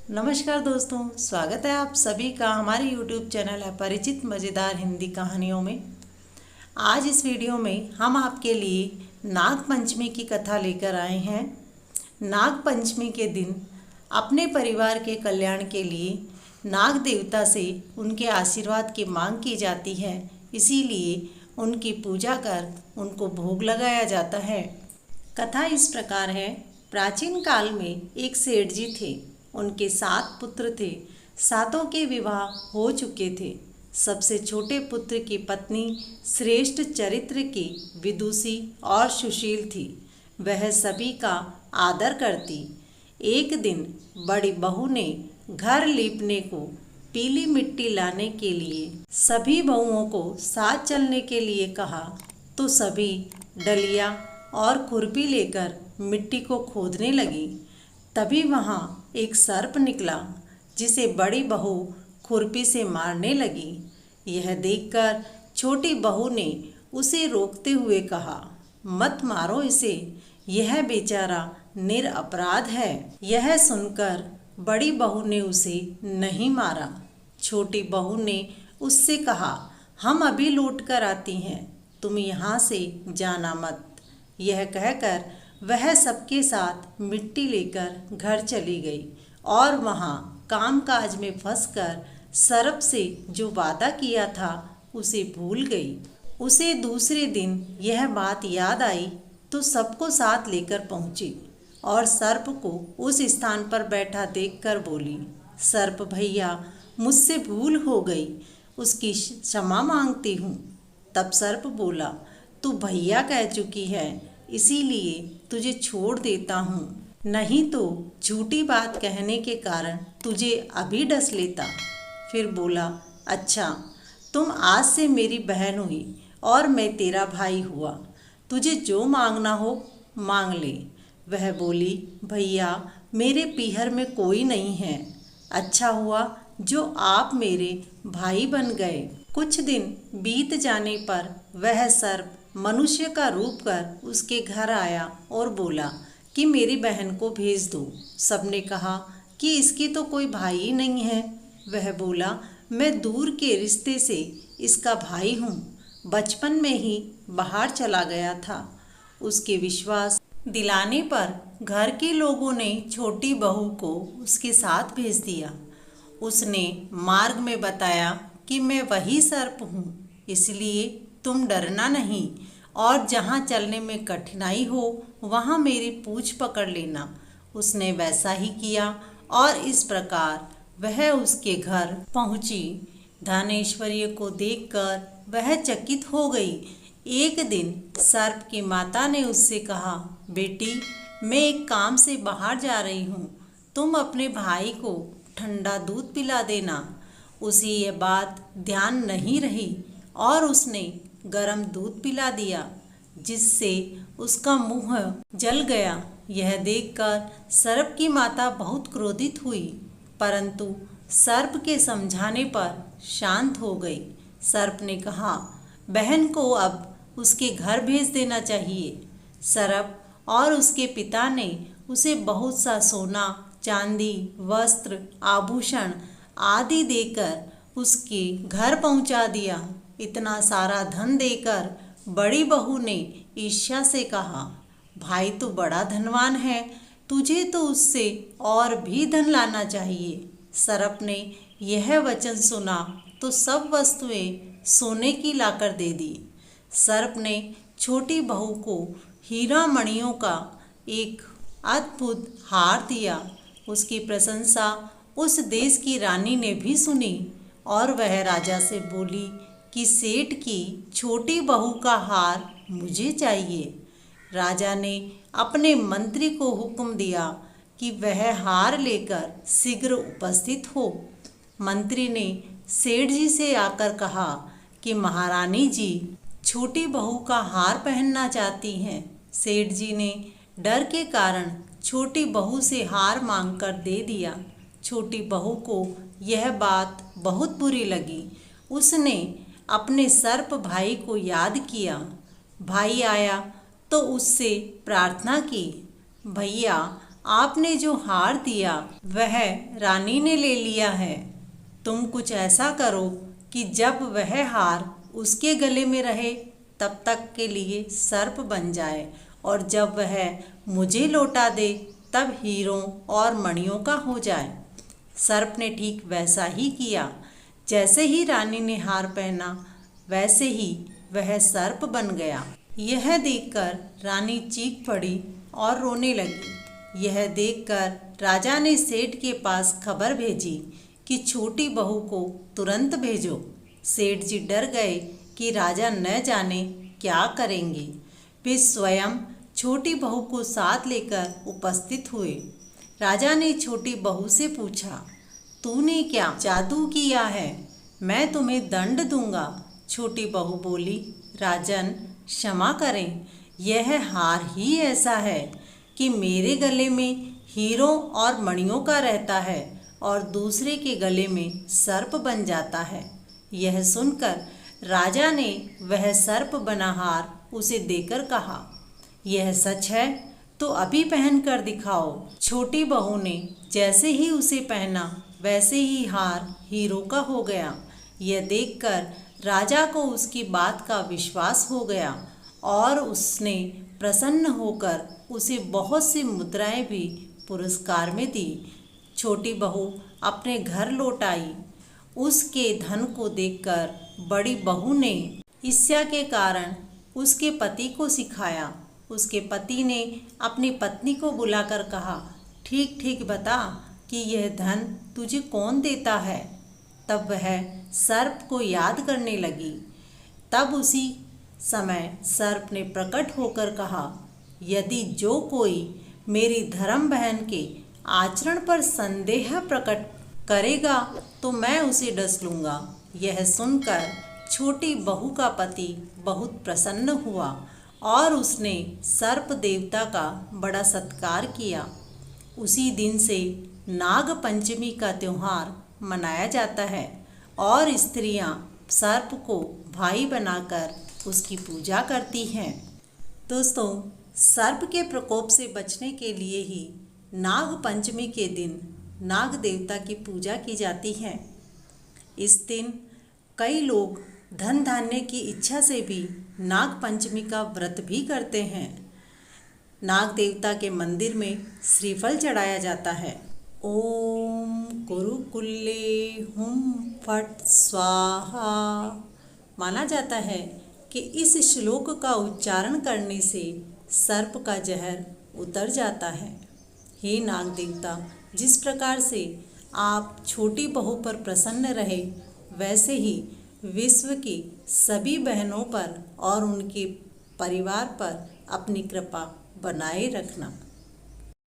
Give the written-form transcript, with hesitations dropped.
नमस्कार दोस्तों, स्वागत है आप सभी का हमारे YouTube चैनल है परिचित मज़ेदार हिंदी कहानियों में। आज इस वीडियो में हम आपके लिए नाग पंचमी की कथा लेकर आए हैं। नाग पंचमी के दिन अपने परिवार के कल्याण के लिए नाग देवता से उनके आशीर्वाद की मांग की जाती है, इसीलिए उनकी पूजा कर उनको भोग लगाया जाता है। कथा इस प्रकार है। प्राचीन काल में एक सेठ जी थे। उनके 7 पुत्र थे। सातों के विवाह हो चुके थे। सबसे छोटे पुत्र की पत्नी श्रेष्ठ चरित्र की, विदुषी और सुशील थी। वह सभी का आदर करती। एक दिन बड़ी बहू ने घर लीपने को पीली मिट्टी लाने के लिए सभी बहुओं को साथ चलने के लिए कहा, तो सभी डलिया और खुरपी लेकर मिट्टी को खोदने लगी। तभी वहाँ एक सर्प निकला, जिसे बड़ी बहू खुरपी से मारने लगी। यह देखकर छोटी बहू ने उसे रोकते हुए कहा, मत मारो इसे, यह बेचारा निरपराध है। यह सुनकर बड़ी बहू ने उसे नहीं मारा। छोटी बहू ने उससे कहा, हम अभी लौट कर आती हैं, तुम यहाँ से जाना मत। यह कहकर वह सबके साथ मिट्टी लेकर घर चली गई और वहाँ कामकाज में फंसकर सर्प से जो वादा किया था उसे भूल गई। उसे दूसरे दिन यह बात याद आई तो सबको साथ लेकर पहुँची और सर्प को उस स्थान पर बैठा देखकर बोली, सर्प भैया, मुझसे भूल हो गई, उसकी क्षमा मांगती हूँ। तब सर्प बोला, तू भैया कह चुकी है, इसीलिए तुझे छोड़ देता हूँ, नहीं तो झूठी बात कहने के कारण तुझे अभी डस लेता। फिर बोला, अच्छा, तुम आज से मेरी बहन हुई और मैं तेरा भाई हुआ, तुझे जो मांगना हो मांग ले। वह बोली, भैया, मेरे पीहर में कोई नहीं है, अच्छा हुआ जो आप मेरे भाई बन गए। कुछ दिन बीत जाने पर वह सर्प मनुष्य का रूप कर उसके घर आया और बोला कि मेरी बहन को भेज दो। सबने कहा कि इसकी तो कोई भाई ही नहीं है। वह बोला, मैं दूर के रिश्ते से इसका भाई हूँ, बचपन में ही बाहर चला गया था। उसके विश्वास दिलाने पर घर के लोगों ने छोटी बहू को उसके साथ भेज दिया। उसने मार्ग में बताया कि मैं वही सर्प हूँ, इसलिए तुम डरना नहीं और जहाँ चलने में कठिनाई हो वहाँ मेरी पूँछ पकड़ लेना। उसने वैसा ही किया और इस प्रकार वह उसके घर पहुँची। धनेश्वरी को देखकर वह चकित हो गई। एक दिन सर्प की माता ने उससे कहा, बेटी, मैं एक काम से बाहर जा रही हूँ, तुम अपने भाई को ठंडा दूध पिला देना। उसे ये बात ध्यान नहीं रही और उसने गरम दूध पिला दिया, जिससे उसका मुंह जल गया। यह देखकर सर्प की माता बहुत क्रोधित हुई, परंतु सर्प के समझाने पर शांत हो गई। सर्प ने कहा, बहन को अब उसके घर भेज देना चाहिए। सर्प और उसके पिता ने उसे बहुत सा सोना, चांदी, वस्त्र, आभूषण आदि देकर उसके घर पहुंचा दिया। इतना सारा धन देकर बड़ी बहू ने ईर्ष्या से कहा, भाई तो बड़ा धनवान है, तुझे तो उससे और भी धन लाना चाहिए। सर्प ने यह वचन सुना तो सब वस्तुएं सोने की लाकर दे दी। सर्प ने छोटी बहू को हीरा मणियों का एक अद्भुत हार दिया। उसकी प्रशंसा उस देश की रानी ने भी सुनी और वह राजा से बोली कि सेठ की छोटी बहू का हार मुझे चाहिए। राजा ने अपने मंत्री को हुक्म दिया कि वह हार लेकर शीघ्र उपस्थित हो। मंत्री ने सेठ जी से आकर कहा कि महारानी जी छोटी बहू का हार पहनना चाहती हैं। सेठ जी ने डर के कारण छोटी बहू से हार मांगकर दे दिया। छोटी बहू को यह बात बहुत बुरी लगी। उसने अपने सर्प भाई को याद किया। भाई आया तो उससे प्रार्थना की, भैया, आपने जो हार दिया वह रानी ने ले लिया है। तुम कुछ ऐसा करो कि जब वह हार उसके गले में रहे तब तक के लिए सर्प बन जाए, और जब वह मुझे लौटा दे तब हीरों और मणियों का हो जाए। सर्प ने ठीक वैसा ही किया। जैसे ही रानी ने हार पहना वैसे ही वह सर्प बन गया। यह देखकर रानी चीख पड़ी और रोने लगी। यह देखकर राजा ने सेठ के पास खबर भेजी कि छोटी बहू को तुरंत भेजो। सेठ जी डर गए कि राजा न जाने क्या करेंगे। वे स्वयं छोटी बहू को साथ लेकर उपस्थित हुए। राजा ने छोटी बहू से पूछा, तूने क्या जादू किया है? मैं तुम्हें दंड दूंगा। छोटी बहू बोली, राजन क्षमा करें, यह हार ही ऐसा है कि मेरे गले में हीरों और मणियों का रहता है और दूसरे के गले में सर्प बन जाता है। यह सुनकर राजा ने वह सर्प बना हार उसे देकर कहा, यह सच है तो अभी पहन कर दिखाओ। छोटी बहू ने जैसे ही उसे पहना वैसे ही हार हीरो का हो गया। यह देखकर राजा को उसकी बात का विश्वास हो गया और उसने प्रसन्न होकर उसे बहुत सी मुद्राएं भी पुरस्कार में दी। छोटी बहू अपने घर लौट आई। उसके धन को देखकर बड़ी बहू ने ईर्ष्या के कारण उसके पति को सिखाया। उसके पति ने अपनी पत्नी को बुलाकर कहा, ठीक ठीक बता कि यह धन तुझे कौन देता है। तब वह सर्प को याद करने लगी। तब उसी समय सर्प ने प्रकट होकर कहा, यदि जो कोई मेरी धर्म बहन के आचरण पर संदेह प्रकट करेगा तो मैं उसे डस लूँगा। यह सुनकर छोटी बहू का पति बहुत प्रसन्न हुआ और उसने सर्प देवता का बड़ा सत्कार किया। उसी दिन से नाग पंचमी का त्यौहार मनाया जाता है और स्त्रियां सर्प को भाई बनाकर उसकी पूजा करती हैं। दोस्तों, सर्प के प्रकोप से बचने के लिए ही नाग पंचमी के दिन नाग देवता की पूजा की जाती है। इस दिन कई लोग धन धान्य की इच्छा से भी नाग पंचमी का व्रत भी करते हैं। नाग देवता के मंदिर में श्रीफल चढ़ाया जाता है। ओम कुरुकुल्ले हुम फट स्वाहा। माना जाता है कि इस श्लोक का उच्चारण करने से सर्प का जहर उतर जाता है। हे नाग देवता, जिस प्रकार से आप छोटी बहू पर प्रसन्न रहे वैसे ही विश्व की सभी बहनों पर और उनके परिवार पर अपनी कृपा बनाए रखना।